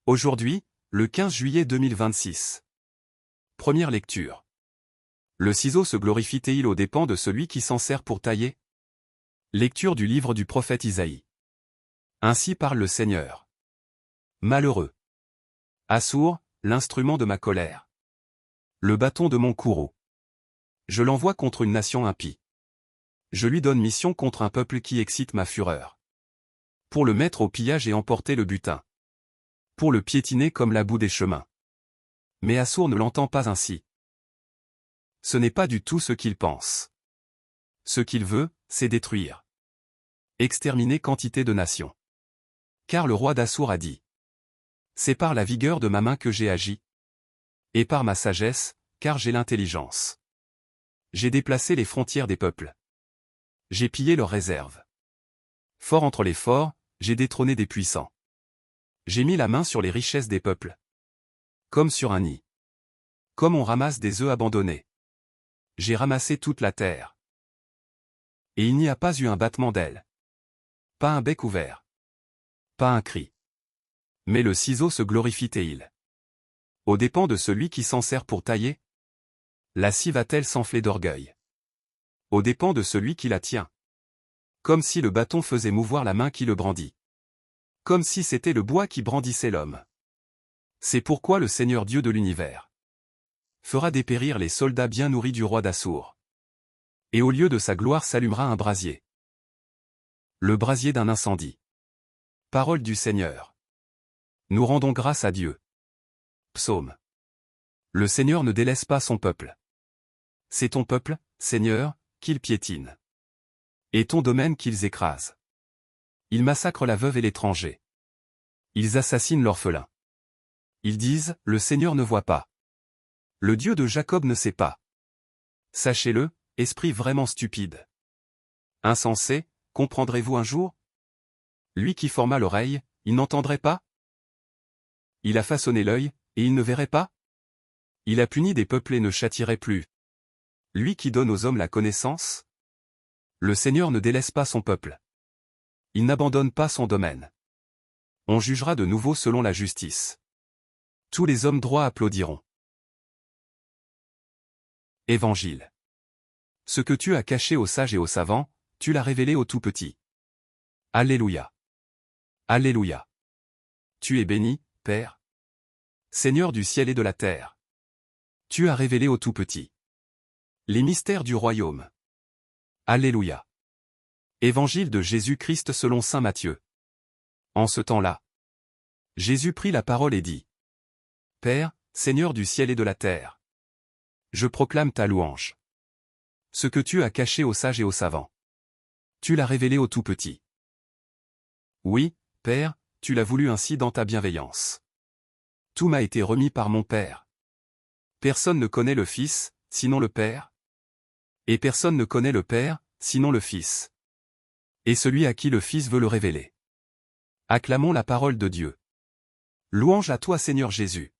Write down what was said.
Aujourd'hui, le 15 juillet 2026. Première lecture. Le ciseau se glorifie-t-il aux dépens de celui qui s'en sert pour tailler? Lecture du livre du prophète Isaïe. Ainsi parle le Seigneur. Malheureux. Assour, l'instrument de ma colère. Le bâton de mon courroux. Je l'envoie contre une nation impie. Je lui donne mission contre un peuple qui excite ma fureur. Pour le mettre au pillage et emporter le butin. Pour le piétiner comme la boue des chemins. Mais Assour ne l'entend pas ainsi. Ce n'est pas du tout ce qu'il pense. Ce qu'il veut, c'est détruire. Exterminer quantité de nations. Car le roi d'Assour a dit. C'est par la vigueur de ma main que j'ai agi. Et par ma sagesse, car j'ai l'intelligence. J'ai déplacé les frontières des peuples. J'ai pillé leurs réserves. Fort entre les forts, j'ai détrôné des puissants. J'ai mis la main sur les richesses des peuples. Comme sur un nid. Comme on ramasse des œufs abandonnés. J'ai ramassé toute la terre. Et il n'y a pas eu un battement d'ailes. Pas un bec ouvert. Pas un cri. Mais le ciseau se glorifie-t-il aux dépens de celui qui s'en sert pour tailler? La scie va-t-elle s'enfler d'orgueil aux dépens de celui qui la tient? Comme si le bâton faisait mouvoir la main qui le brandit. Comme si c'était le bois qui brandissait l'homme. C'est pourquoi le Seigneur Dieu de l'univers fera dépérir les soldats bien nourris du roi d'Assour. Et au lieu de sa gloire s'allumera un brasier. Le brasier d'un incendie. Parole du Seigneur. Nous rendons grâce à Dieu. Psaume. Le Seigneur ne délaisse pas son peuple. C'est ton peuple, Seigneur, qu'il piétine. Et ton domaine qu'ils écrasent. Ils massacrent la veuve et l'étranger. Ils assassinent l'orphelin. Ils disent, le Seigneur ne voit pas. Le Dieu de Jacob ne sait pas. Sachez-le, esprit vraiment stupide. Insensé, comprendrez-vous un jour? Lui qui forma l'oreille, il n'entendrait pas? Il a façonné l'œil, et il ne verrait pas? Il a puni des peuples et ne châtierait plus. Lui qui donne aux hommes la connaissance? Le Seigneur ne délaisse pas son peuple. Il n'abandonne pas son domaine. On jugera de nouveau selon la justice. Tous les hommes droits applaudiront. Évangile. Ce que tu as caché aux sages et aux savants, tu l'as révélé aux tout petits. Alléluia. Alléluia. Tu es béni, Père, Seigneur du ciel et de la terre. Tu as révélé aux tout petits les mystères du royaume. Alléluia. Évangile de Jésus-Christ selon saint Matthieu. En ce temps-là, Jésus prit la parole et dit. Père, Seigneur du ciel et de la terre. Je proclame ta louange. Ce que tu as caché aux sages et aux savants. Tu l'as révélé aux tout petits. Oui, Père, tu l'as voulu ainsi dans ta bienveillance. Tout m'a été remis par mon Père. Personne ne connaît le Fils, sinon le Père. Et personne ne connaît le Père, sinon le Fils. Et celui à qui le Fils veut le révéler. Acclamons la parole de Dieu. Louange à toi Seigneur Jésus.